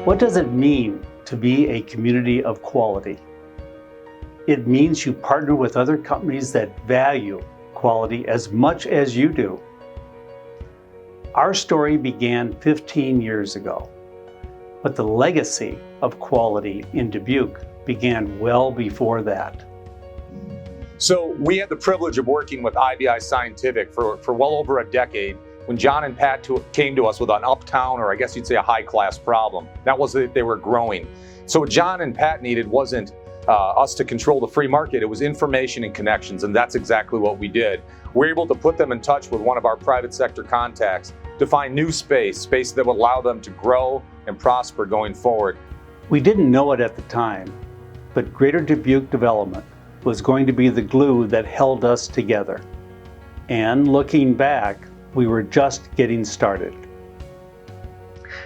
What does it mean to be a community of quality? It means you partner with other companies that value quality as much as you do. Our story began 15 years ago, but the legacy of quality in Dubuque began well before that. So we had the privilege of working with IBI Scientific for well over a decade when John and Pat came to us with an uptown, or I guess you'd say a high-class problem. That was that they were growing. So what John and Pat needed wasn't us to control the free market, it was information and connections, and that's exactly what we did. We're able to put them in touch with one of our private sector contacts to find new space that would allow them to grow and prosper going forward. We didn't know it at the time, but Greater Dubuque Development was going to be the glue that held us together. And looking back, we were just getting started.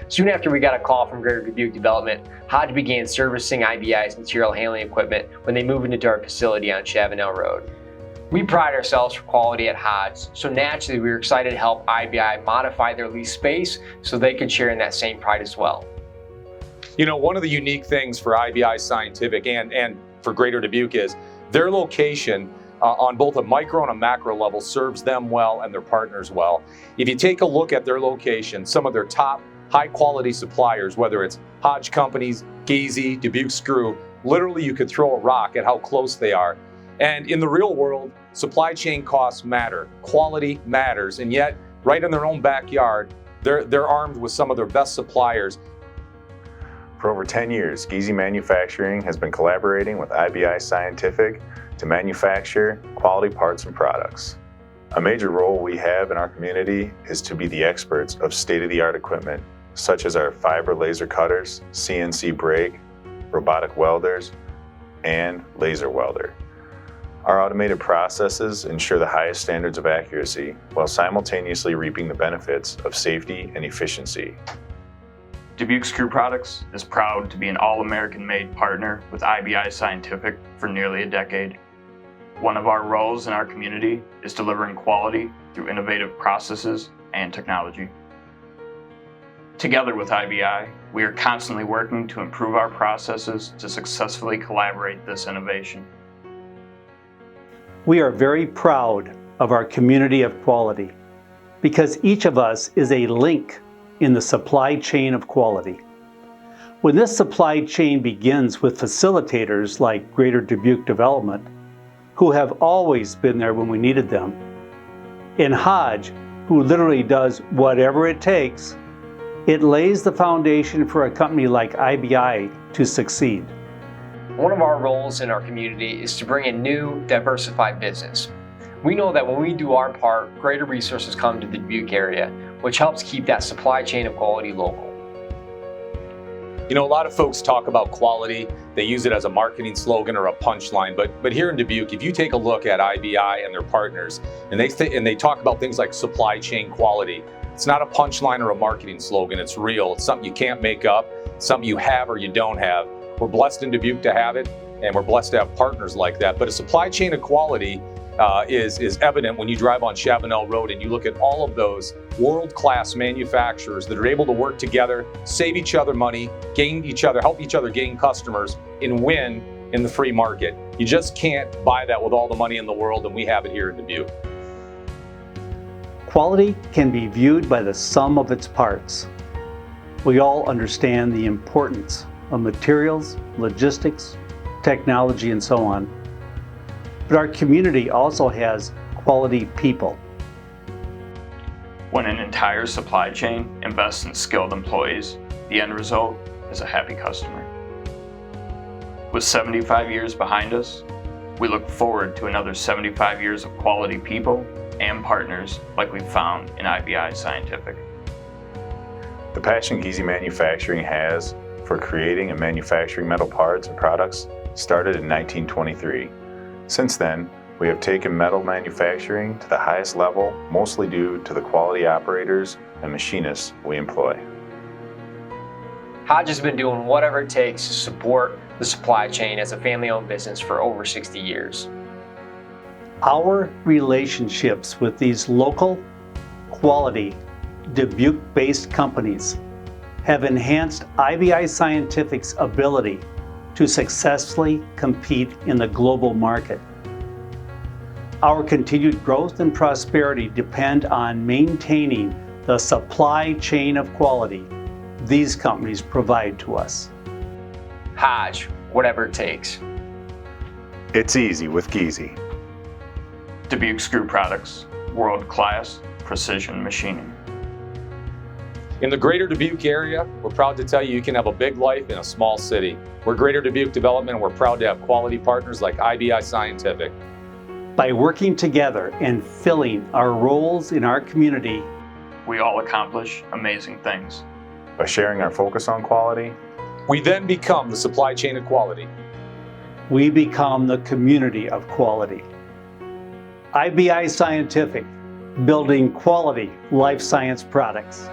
Soon after we got a call from Greater Dubuque Development, Hodge began servicing IBI's material handling equipment when they moved into our facility on Chavanel Road. We pride ourselves for quality at Hodge, so naturally we were excited to help IBI modify their lease space so they could share in that same pride as well. You know, one of the unique things for IBI Scientific and for Greater Dubuque is their location on both a micro and a macro level serves them well and their partners well. If you take a look at their location, some of their top high quality suppliers, whether it's Hodge companies, Giese, Dubuque Screw, literally you could throw a rock at how close they are. And in the real world, supply chain costs matter, quality matters, and yet right in their own backyard, they're armed with some of their best suppliers. For over 10 years, Giese Manufacturing has been collaborating with IBI Scientific to manufacture quality parts and products. A major role we have in our community is to be the experts of state-of-the-art equipment, such as our fiber laser cutters, CNC brake, robotic welders, and laser welder. Our automated processes ensure the highest standards of accuracy while simultaneously reaping the benefits of safety and efficiency. Dubuque Screw Products is proud to be an all-American made partner with IBI Scientific for nearly a decade. One of our roles in our community is delivering quality through innovative processes and technology. Together with IBI, we are constantly working to improve our processes to successfully collaborate this innovation. We are very proud of our community of quality because each of us is a link in the supply chain of quality. When this supply chain begins with facilitators like Greater Dubuque Development, who have always been there when we needed them, and Hodge, who literally does whatever it takes, it lays the foundation for a company like IBI to succeed. One of our roles in our community is to bring in new, diversified business. We know that when we do our part, greater resources come to the Dubuque area, which helps keep that supply chain of quality local. You know, a lot of folks talk about quality, they use it as a marketing slogan or a punchline, but here in Dubuque, if you take a look at IBI and their partners, and they talk about things like supply chain quality, it's not a punchline or a marketing slogan, it's real. It's something you can't make up, something you have or you don't have. We're blessed in Dubuque to have it, and we're blessed to have partners like that. But a supply chain of quality is evident when you drive on Chavanel Road and you look at all of those world-class manufacturers that are able to work together, save each other money, help each other gain customers, and win in the free market. You just can't buy that with all the money in the world, and we have it here in Dubuque. Quality can be viewed by the sum of its parts. We all understand the importance of materials, logistics, technology, and so on. But our community also has quality people. When an entire supply chain invests in skilled employees, the end result is a happy customer. With 75 years behind us, we look forward to another 75 years of quality people and partners like we've found in IBI Scientific. The passion Giese Manufacturing has for creating and manufacturing metal parts and products started in 1923. Since then, we have taken metal manufacturing to the highest level, mostly due to the quality operators and machinists we employ. Hodge has been doing whatever it takes to support the supply chain as a family-owned business for over 60 years. Our relationships with these local, quality, Dubuque-based companies have enhanced IBI Scientific's ability to successfully compete in the global market. Our continued growth and prosperity depend on maintaining the supply chain of quality these companies provide to us. Hodge, whatever it takes. It's easy with Giese. Dubuque Screw Products, world-class precision machining. In the greater Dubuque area, we're proud to tell you you can have a big life in a small city. We're Greater Dubuque Development, and we're proud to have quality partners like IBI Scientific. By working together and filling our roles in our community, We all accomplish amazing things. By sharing our focus on quality, We then become the supply chain of quality. we become the community of quality. IBI Scientific, building quality life science products.